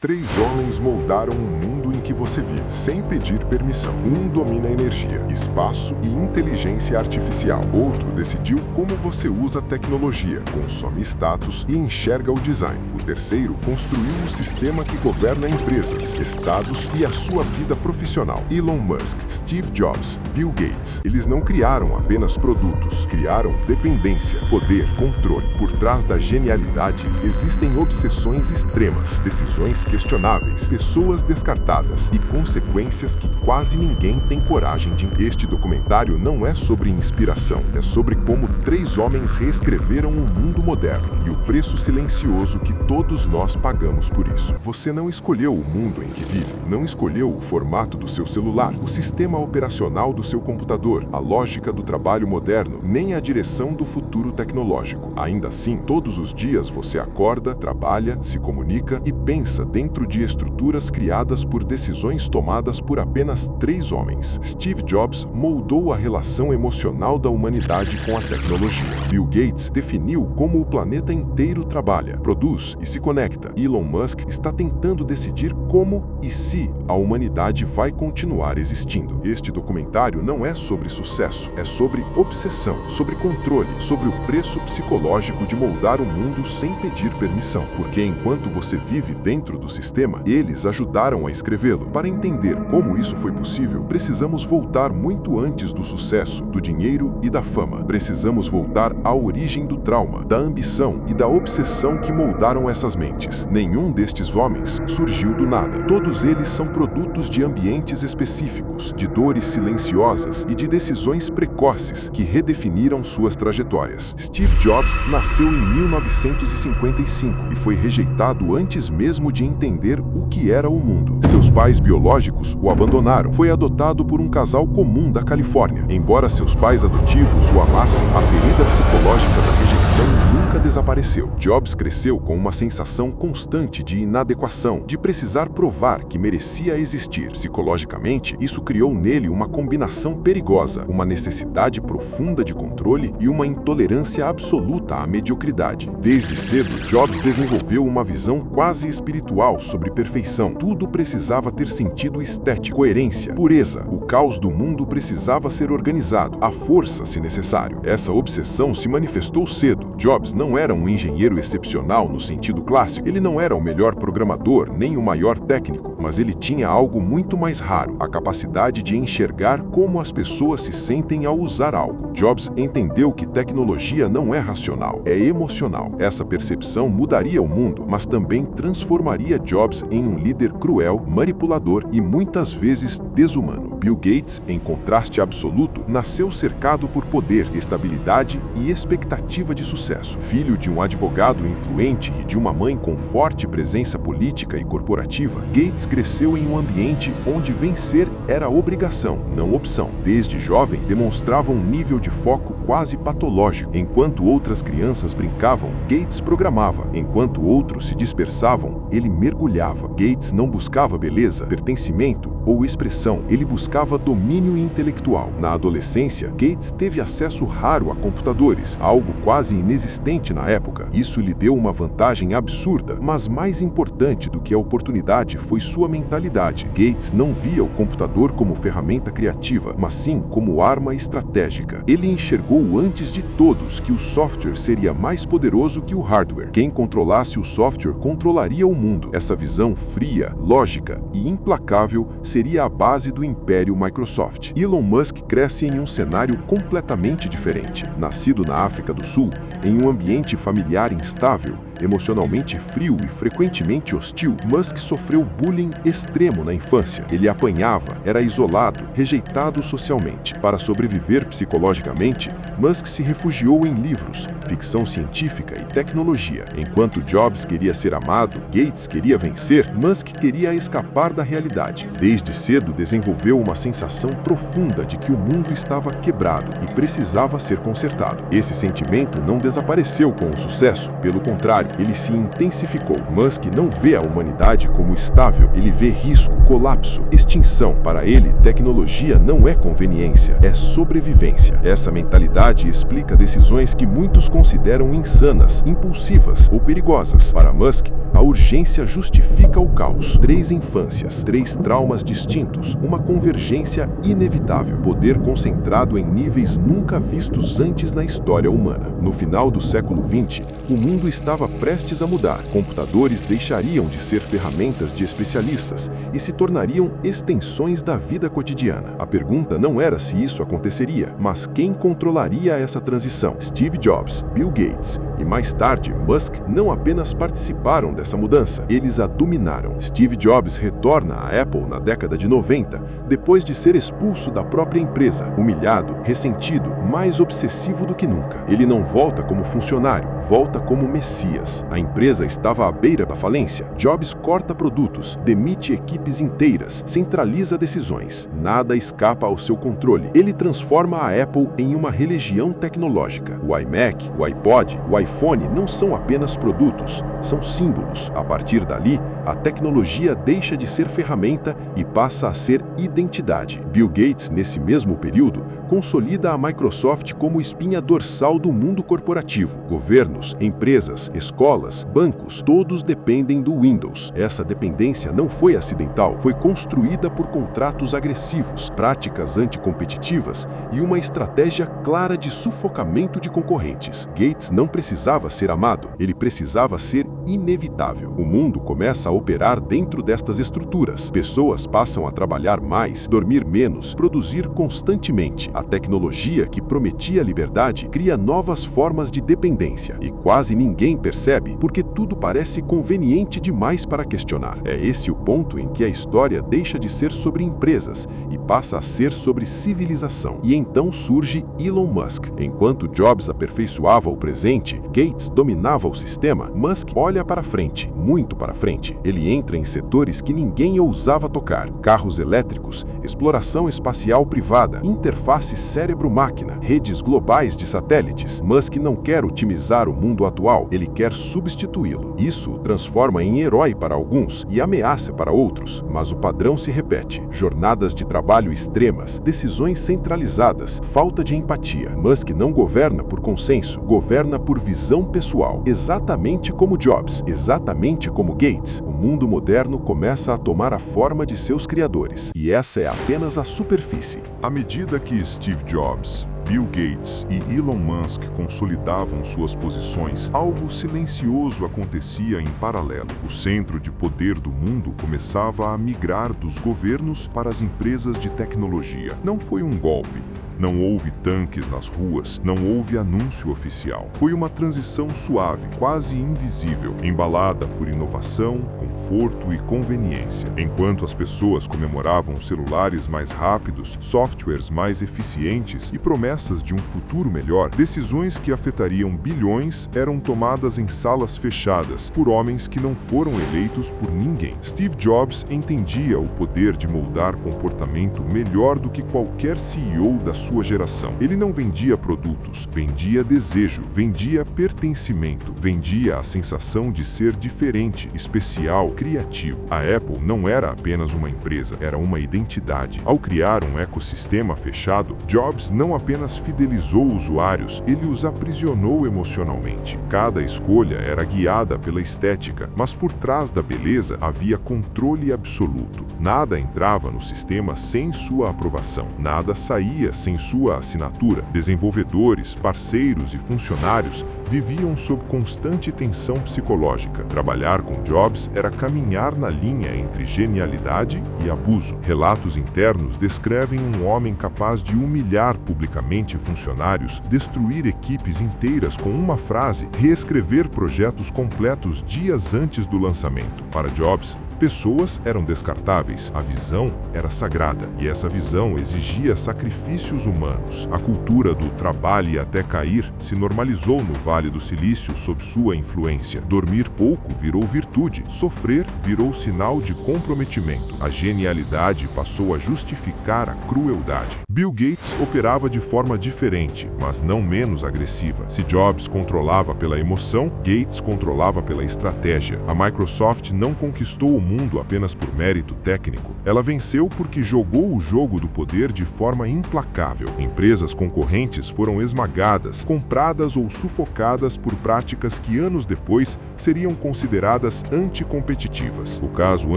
Três homens moldaram o mundo em que você vive, sem pedir permissão. Um domina a energia, espaço e inteligência artificial. Outro decidiu como você usa a tecnologia, consome status e enxerga o design. O terceiro construiu o sistema que governa empresas, estados e a sua vida profissional. Elon Musk, Steve Jobs, Bill Gates. Eles não criaram apenas produtos, criaram dependência, poder, controle. Por trás da genialidade, existem obsessões extremas, decisões questionáveis, pessoas descartadas e consequências que quase ninguém tem coragem de. Este documentário não é sobre inspiração, é sobre como três homens reescreveram o mundo moderno e o preço silencioso que todos nós pagamos por isso. Você não escolheu o mundo em que vive, não escolheu o formato do seu celular, o sistema operacional do seu computador, a lógica do trabalho moderno, nem a direção do futuro tecnológico. Ainda assim, todos os dias você acorda, trabalha, se comunica e pensa dentro de estruturas criadas por decisões tomadas por apenas três homens. Steve Jobs moldou a relação emocional da humanidade com a tecnologia. Bill Gates definiu como o planeta inteiro trabalha, produz e se conecta. Elon Musk está tentando decidir como e se a humanidade vai continuar existindo. Este documentário não é sobre sucesso, é sobre obsessão, sobre controle, sobre o preço psicológico de moldar o mundo sem pedir permissão. Porque enquanto você vive dentro do sistema, eles ajudaram a escrevê-lo. Para entender como isso foi possível, precisamos voltar muito antes do sucesso, do dinheiro e da fama. Precisamos voltar à origem do trauma, da ambição e da obsessão que moldaram essas mentes. Nenhum destes homens surgiu do nada. Todos eles são produtos de ambientes específicos, de dores silenciosas e de decisões precoces que redefiniram suas trajetórias. Steve Jobs nasceu em 1955 e foi rejeitado antes mesmo de entender o que era o mundo. Seus pais biológicos o abandonaram. Foi adotado por um casal comum da Califórnia. Embora seus pais adotivos o amassem, a ferida psicológica da rejeição nunca desapareceu. Jobs cresceu com uma sensação constante de inadequação, de precisar provar que merecia existir. Psicologicamente, isso criou nele uma combinação perigosa, uma necessidade profunda de controle e uma intolerância absoluta à mediocridade. Desde cedo, Jobs desenvolveu uma visão quase espiritual sobre perfeição. Tudo precisava ter sentido estético, coerência, pureza. O caos do mundo precisava ser organizado, à força se necessário. Essa obsessão se manifestou cedo. Jobs não era um engenheiro excepcional no sentido clássico. Ele não era o melhor programador, nem o maior técnico, mas ele tinha algo muito mais raro, a capacidade de enxergar como as pessoas se sentem ao usar algo. Jobs entendeu que tecnologia não é racional, é emocional. Essa percepção mudaria o mundo, mas também transformaria Jobs em um líder cruel, manipulador e muitas vezes desumano. Bill Gates, em contraste absoluto, nasceu cercado por poder, estabilidade e expectativa de sucesso. Filho de um advogado influente e de uma mãe com forte presença política e corporativa, Gates cresceu em um ambiente onde vencer era obrigação, não opção. Desde jovem, demonstrava um nível de foco quase patológico. Enquanto outras crianças brincavam, Gates programava. Enquanto outros se dispersavam, ele mergulhava. Gates não buscava beleza, pertencimento ou expressão. Ele buscava domínio intelectual. Na adolescência, Gates teve acesso raro a computadores, algo quase inexistente na época. Isso lhe deu uma vantagem absurda, mas mais importante do que a oportunidade foi sua mentalidade. Gates não via o computador como ferramenta criativa, mas sim como arma estratégica. Ele enxergou antes de todos que o software seria mais poderoso que o hardware. Quem controlasse o software controlaria o mundo. Essa visão fria, lógica e implacável seria a base do império Microsoft. Elon Musk cresce em um cenário completamente diferente. Nascido na África do Sul, em um ambiente familiar instável, emocionalmente frio e frequentemente hostil, Musk sofreu bullying extremo na infância. Ele apanhava, era isolado, rejeitado socialmente. Para sobreviver psicologicamente, Musk se refugiou em livros, ficção científica e tecnologia. Enquanto Jobs queria ser amado, Gates queria vencer, Musk queria escapar da realidade. Desde cedo desenvolveu uma sensação profunda de que o mundo estava quebrado e precisava ser consertado. Esse sentimento não desapareceu com o sucesso, pelo contrário, ele se intensificou. Musk não vê a humanidade como estável, ele vê risco, colapso, extinção. Para ele, tecnologia não é conveniência, é sobrevivência. Essa mentalidade explica decisões que muitos consideram insanas, impulsivas ou perigosas. Para Musk, a urgência justifica o caos. 3 infâncias, 3 traumas distintos, uma convergência inevitável, poder concentrado em níveis nunca vistos antes na história humana. No final do século XX, o mundo estava prestes a mudar. Computadores deixariam de ser ferramentas de especialistas e se tornariam extensões da vida cotidiana. A pergunta não era se isso aconteceria, mas quem controlaria essa transição. Steve Jobs, Bill Gates e mais tarde Musk não apenas participaram dessa mudança, eles a dominaram. Steve Jobs retorna à Apple na década de 90, depois de ser expulso da própria empresa, humilhado, ressentido, mais obsessivo do que nunca. Ele não volta como funcionário, volta como Messias. A empresa estava à beira da falência. Jobs corta produtos, demite equipes inteiras, centraliza decisões. Nada escapa ao seu controle. Ele transforma a Apple em uma religião tecnológica. O iMac, o iPod, o iPhone não são apenas produtos, são símbolos. A partir dali, a tecnologia deixa de ser ferramenta e passa a ser identidade. Bill Gates, nesse mesmo período, consolida a Microsoft como espinha dorsal do mundo corporativo. Governos, empresas, escolas, bancos, todos dependem do Windows. Essa dependência não foi acidental, foi construída por contratos agressivos, práticas anticompetitivas e uma estratégia clara de sufocamento de concorrentes. Gates não precisava ser amado, ele precisava ser inevitável. O mundo começa a operar dentro destas estruturas. Pessoas passam a trabalhar mais, dormir menos, produzir constantemente. A tecnologia que prometia liberdade cria novas formas de dependência e quase ninguém percebe porque tudo parece conveniente demais para questionar. É esse o ponto em que a história deixa de ser sobre empresas e passa a ser sobre civilização. E então surge Elon Musk. Enquanto Jobs aperfeiçoava o presente, Gates dominava o sistema, Musk olha para frente, muito para frente. Ele entra em setores que ninguém ousava tocar: carros elétricos, exploração espacial privada, interface cérebro-máquina, redes globais de satélites. Musk não quer otimizar o mundo atual, ele quer substituí-lo. Isso o transforma em herói para alguns e ameaça para outros, mas o padrão se repete: jornadas de trabalho extremas, decisões centralizadas, falta de empatia. Musk não governa por consenso, governa por visão pessoal. Exatamente como Jobs, exatamente como Gates, o mundo moderno começa a tomar a forma de seus criadores. E essa é apenas a superfície. À medida que Steve Jobs, Bill Gates e Elon Musk consolidavam suas posições, algo silencioso acontecia em paralelo. O centro de poder do mundo começava a migrar dos governos para as empresas de tecnologia. Não foi um golpe. Não houve tanques nas ruas, não houve anúncio oficial. Foi uma transição suave, quase invisível, embalada por inovação, conforto e conveniência. Enquanto as pessoas comemoravam celulares mais rápidos, softwares mais eficientes e promessas de um futuro melhor, decisões que afetariam bilhões eram tomadas em salas fechadas por homens que não foram eleitos por ninguém. Steve Jobs entendia o poder de moldar comportamento melhor do que qualquer CEO da sua geração. Ele não vendia produtos, vendia desejo, vendia pertencimento, vendia a sensação de ser diferente, especial, criativo. A Apple não era apenas uma empresa, era uma identidade. Ao criar um ecossistema fechado, Jobs não apenas fidelizou usuários, ele os aprisionou emocionalmente. Cada escolha era guiada pela estética, mas por trás da beleza havia controle absoluto. Nada entrava no sistema sem sua aprovação, nada saía sem sua assinatura. Desenvolvedores, parceiros e funcionários viviam sob constante tensão psicológica. Trabalhar com Jobs era caminhar na linha entre genialidade e abuso. Relatos internos descrevem um homem capaz de humilhar publicamente funcionários, destruir equipes inteiras com uma frase, reescrever projetos completos dias antes do lançamento. Para Jobs, Pessoas eram descartáveis, a visão era sagrada, e essa visão exigia sacrifícios humanos. A cultura do trabalhe até cair se normalizou no Vale do Silício sob sua influência. Dormir pouco virou virtude, sofrer virou sinal de comprometimento. A genialidade passou a justificar a crueldade. Bill Gates operava de forma diferente, mas não menos agressiva. Se Jobs controlava pela emoção, Gates controlava pela estratégia. A Microsoft não conquistou o mundo apenas por mérito técnico. Ela venceu porque jogou o jogo do poder de forma implacável. Empresas concorrentes foram esmagadas, compradas ou sufocadas por práticas que anos depois seriam consideradas anticompetitivas. O caso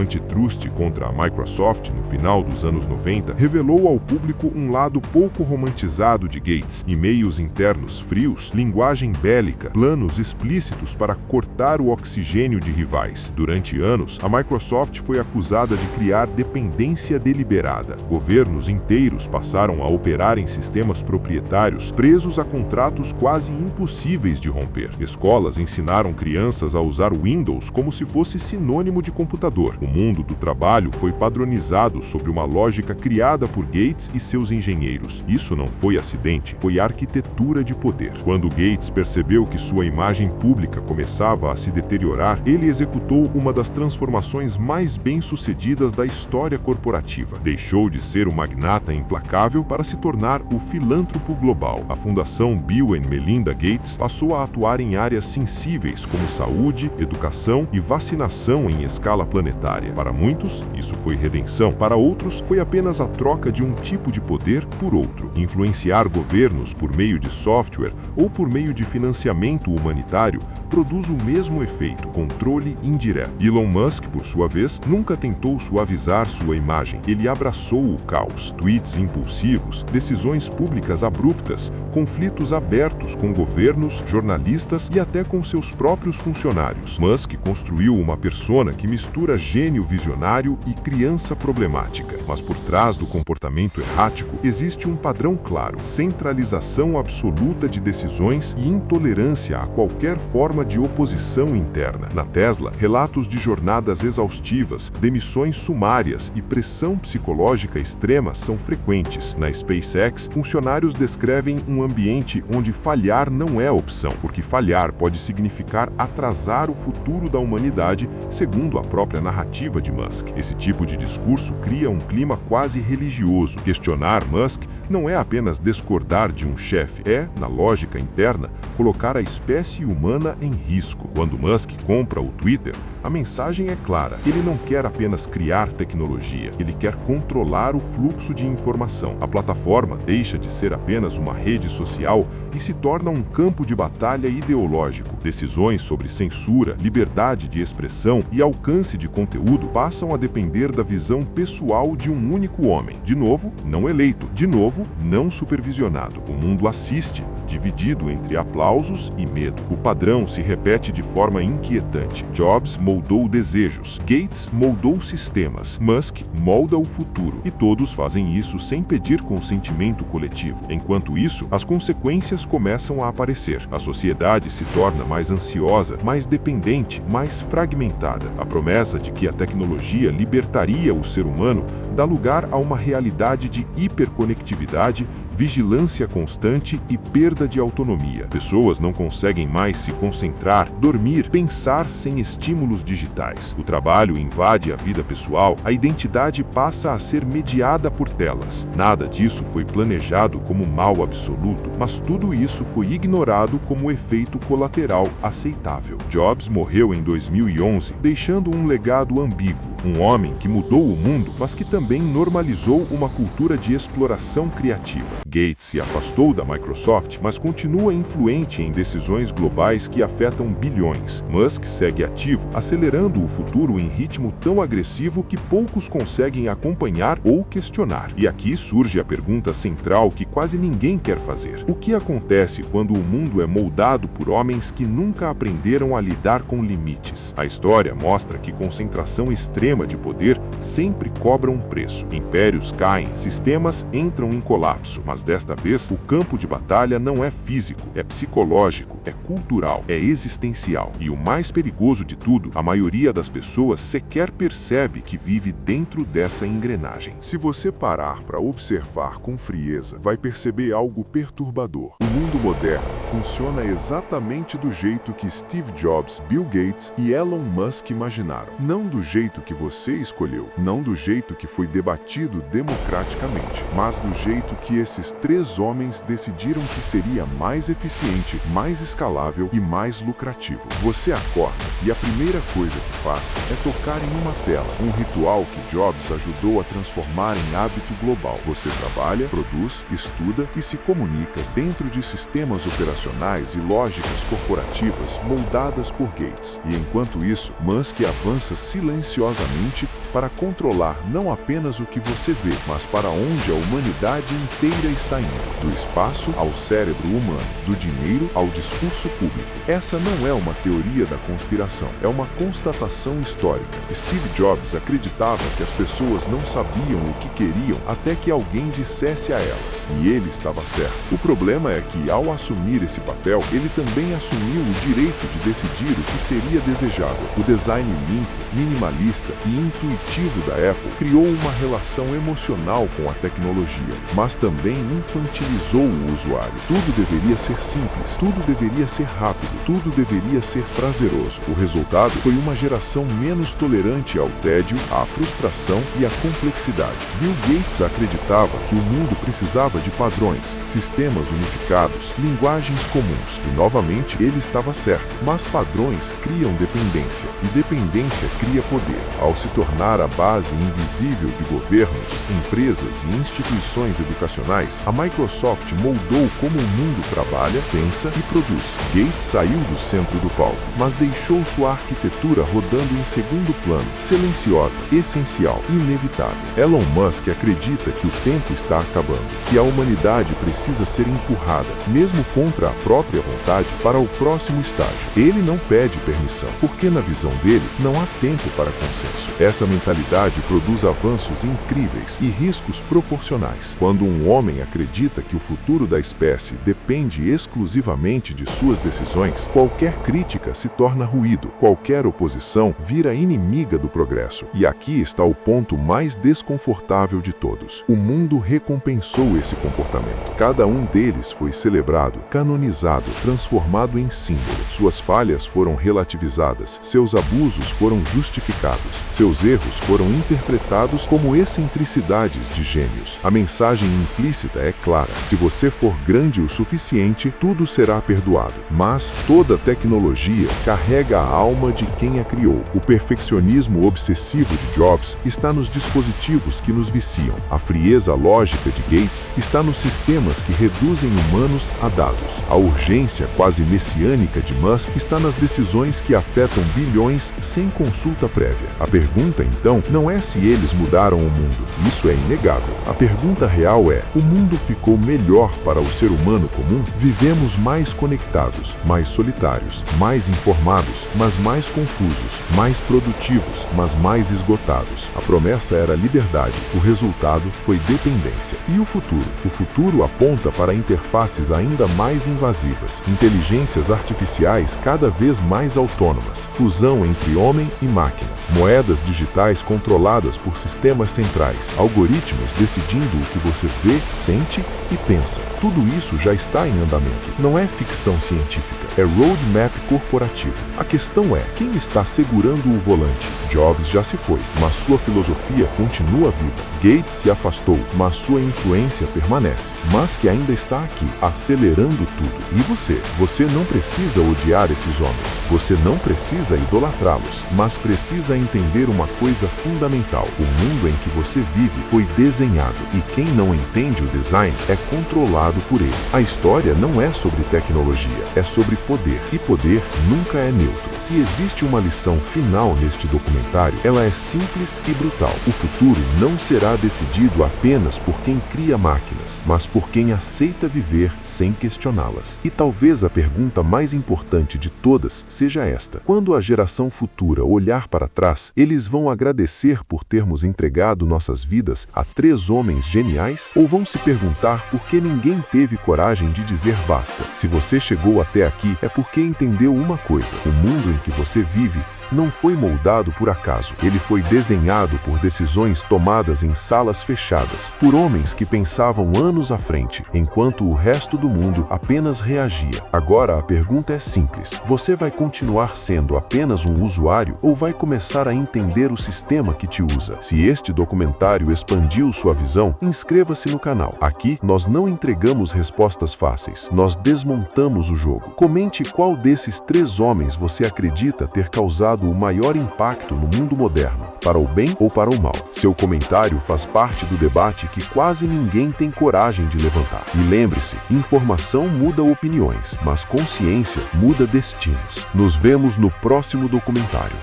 antitrust contra a Microsoft no final dos anos 90 revelou ao público um lado pouco romantizado de Gates: e-mails internos frios, linguagem bélica, planos explícitos para cortar o oxigênio de rivais. Durante anos, a Microsoft foi acusada de criar dependência deliberada. Governos inteiros passaram a operar em sistemas proprietários, presos a contratos quase impossíveis de romper. Escolas ensinaram crianças a usar Windows como se fosse sinônimo de computador. O mundo do trabalho foi padronizado sobre uma lógica criada por Gates e seus engenheiros. Isso não foi acidente, foi arquitetura de poder. Quando Gates percebeu que sua imagem pública começava a se deteriorar, ele executou uma das transformações mais bem-sucedidas da história corporativa. Deixou de ser o magnata implacável para se tornar o filântropo global. A Fundação Bill and Melinda Gates passou a atuar em áreas sensíveis como saúde, educação e vacinação em escala planetária. Para muitos, isso foi redenção. Para outros, foi apenas a troca de um tipo de poder por outro. Influenciar governos por meio de software ou por meio de financiamento humanitário produz o mesmo efeito: controle indireto. Elon Musk, por sua vez, nunca tentou suavizar sua imagem. Ele abraçou o caos. Tweets impulsivos, decisões públicas abruptas, conflitos abertos com governos, jornalistas e até com seus próprios funcionários. Musk construiu uma persona que mistura gênio visionário e criança problemática. Mas por trás do comportamento errático existe um padrão claro: centralização absoluta de decisões e intolerância a qualquer forma de oposição interna. Na Tesla, relatos de jornadas exaustivas, demissões sumárias e pressão psicológica extrema são frequentes. Na SpaceX, funcionários descrevem um ambiente onde falhar não é opção, porque falhar pode significar atrasar o futuro da humanidade, segundo a própria narrativa de Musk. Esse tipo de discurso cria um clima quase religioso. Questionar Musk não é apenas discordar de um chefe, é, na lógica interna, colocar a espécie humana em risco. Quando Musk compra o Twitter, a mensagem é clara: ele não quer apenas criar tecnologia, ele quer controlar o fluxo de informação. A plataforma deixa de ser apenas uma rede social e se torna um campo de batalha ideológico. Decisões sobre censura, liberdade de expressão e alcance de conteúdo passam a depender da visão pessoal de um único homem. De novo, não eleito. De novo, não supervisionado. O mundo assiste, dividido entre aplausos e medo. O padrão se repete de forma inquietante. Jobs moldou desejos, Gates moldou sistemas, Musk molda o futuro. E todos fazem isso sem pedir consentimento coletivo. Enquanto isso, as consequências começam a aparecer. A sociedade se torna mais ansiosa, mais dependente, mais fragmentada. A promessa de que a tecnologia libertaria o ser humano dá lugar a uma realidade de hiperconectividade, vigilância constante e perda de autonomia. Pessoas não conseguem mais se concentrar, dormir, pensar sem estímulos digitais. O trabalho invade a vida pessoal, a identidade passa a ser mediada por telas. Nada disso foi planejado como mal absoluto, mas tudo isso foi ignorado como efeito colateral aceitável. Jobs morreu em 2011, deixando um legado ambíguo. Um homem que mudou o mundo, mas que também normalizou uma cultura de exploração criativa. Gates se afastou da Microsoft, mas continua influente em decisões globais que afetam bilhões. Musk segue ativo, acelerando o futuro em ritmo tão agressivo que poucos conseguem acompanhar ou questionar. E aqui surge a pergunta central que quase ninguém quer fazer: o que acontece quando o mundo é moldado por homens que nunca aprenderam a lidar com limites? A história mostra que concentração extrema de poder sempre cobra um preço. Impérios caem, sistemas entram em colapso, mas desta vez, o campo de batalha não é físico, é psicológico, é cultural, é existencial. E o mais perigoso de tudo, a maioria das pessoas sequer percebe que vive dentro dessa engrenagem. Se você parar para observar com frieza, vai perceber algo perturbador. O mundo moderno funciona exatamente do jeito que Steve Jobs, Bill Gates e Elon Musk imaginaram. Não do jeito que você escolheu, não do jeito que foi debatido democraticamente, mas do jeito que esses três homens decidiram que seria mais eficiente, mais escalável e mais lucrativo. Você acorda e a primeira coisa que faz é tocar em uma tela, um ritual que Jobs ajudou a transformar em hábito global. Você trabalha, produz, estuda e se comunica dentro de sistemas operacionais e lógicas corporativas moldadas por Gates. E enquanto isso, Musk avança silenciosamente para controlar não apenas o que você vê, mas para onde a humanidade inteira está indo, do espaço ao cérebro humano, do dinheiro ao discurso público. Essa não é uma teoria da conspiração, é uma constatação histórica. Steve Jobs acreditava que as pessoas não sabiam o que queriam até que alguém dissesse a elas, e ele estava certo. O problema é que, ao assumir esse papel, ele também assumiu o direito de decidir o que seria desejável. O design limpo, minimalista e intuitivo da Apple criou uma relação emocional com a tecnologia, mas também infantilizou o usuário. Tudo deveria ser simples, tudo deveria ser rápido, tudo deveria ser prazeroso. O resultado foi uma geração menos tolerante ao tédio, à frustração e à complexidade. Bill Gates acreditava que o mundo precisava de padrões, sistemas unificados, linguagens comuns, e novamente ele estava certo. Mas padrões criam dependência, e dependência cria poder. Ao se tornar a base invisível de governos, empresas e instituições educacionais, a Microsoft moldou como o mundo trabalha, pensa e produz. Gates saiu do centro do palco, mas deixou sua arquitetura rodando em segundo plano, silenciosa, essencial e inevitável. Elon Musk acredita que o tempo está acabando, que a humanidade precisa ser empurrada, mesmo contra a própria vontade, para o próximo estágio. Ele não pede permissão, porque na visão dele não há tempo para consenso. Essa mentalidade produz avanços incríveis e riscos proporcionais. Quando um homem acredita que o futuro da espécie depende exclusivamente de suas decisões, qualquer crítica se torna ruído, qualquer oposição vira inimiga do progresso. E aqui está o ponto mais desconfortável de todos. O mundo recompensou esse comportamento. Cada um deles foi celebrado, canonizado, transformado em símbolo. Suas falhas foram relativizadas, seus abusos foram justificados, seus erros foram interpretados como excentricidades de gênios. A mensagem implícita é clara: se você for grande o suficiente, tudo será perdoado. Mas toda tecnologia carrega a alma de quem a criou. O perfeccionismo obsessivo de Jobs está nos dispositivos que nos viciam. A frieza lógica de Gates está nos sistemas que reduzem humanos a dados. A urgência quase messiânica de Musk está nas decisões que afetam bilhões sem consulta prévia. A pergunta, então, não é se eles mudaram o mundo. Isso é inegável. A pergunta real é: o mundo ficou melhor para o ser humano comum? Vivemos mais conectados, mais solitários, mais informados, mas mais confusos, mais produtivos, mas mais esgotados. A promessa era liberdade, o resultado foi dependência. E o futuro? O futuro aponta para interfaces ainda mais invasivas, inteligências artificiais cada vez mais autônomas, fusão entre homem e máquina, moedas digitais controladas por sistemas centrais, algoritmos decidindo o que você vê, sente e pensa. Tudo isso já está em andamento. Não é ficção científica, é roadmap corporativo. A questão é: quem está segurando o volante? Jobs já se foi, mas sua filosofia continua viva. Gates se afastou, mas sua influência permanece. Musk ainda está aqui, acelerando tudo. E você? Você não precisa odiar esses homens. Você não precisa idolatrá-los, mas precisa entender uma coisa fundamental: o mundo em que você vive foi desenhado, e quem não entende o design é controlado por ele. A história não é sobre tecnologia, é sobre poder, e poder nunca é neutro. Se existe uma lição final neste documentário, ela é simples e brutal. O futuro não será decidido apenas por quem cria máquinas, mas por quem aceita viver sem questioná-las. E talvez a pergunta mais importante de todas seja esta: quando a geração futura olhar para trás, eles vão agradecer por termos entregado nossas vidas a três homens geniais? Ou vão se perguntar perguntar por que ninguém teve coragem de dizer basta. Se você chegou até aqui, é porque entendeu uma coisa: o mundo em que você vive não foi moldado por acaso. Ele foi desenhado por decisões tomadas em salas fechadas, por homens que pensavam anos à frente, enquanto o resto do mundo apenas reagia. Agora a pergunta é simples: você vai continuar sendo apenas um usuário ou vai começar a entender o sistema que te usa? Se este documentário expandiu sua visão, inscreva-se no canal. Aqui nós não entregamos respostas fáceis, nós desmontamos o jogo. Comente qual desses 3 homens você acredita ter causado o maior impacto no mundo moderno, para o bem ou para o mal. Seu comentário faz parte do debate que quase ninguém tem coragem de levantar. E lembre-se, informação muda opiniões, mas consciência muda destinos. Nos vemos no próximo documentário.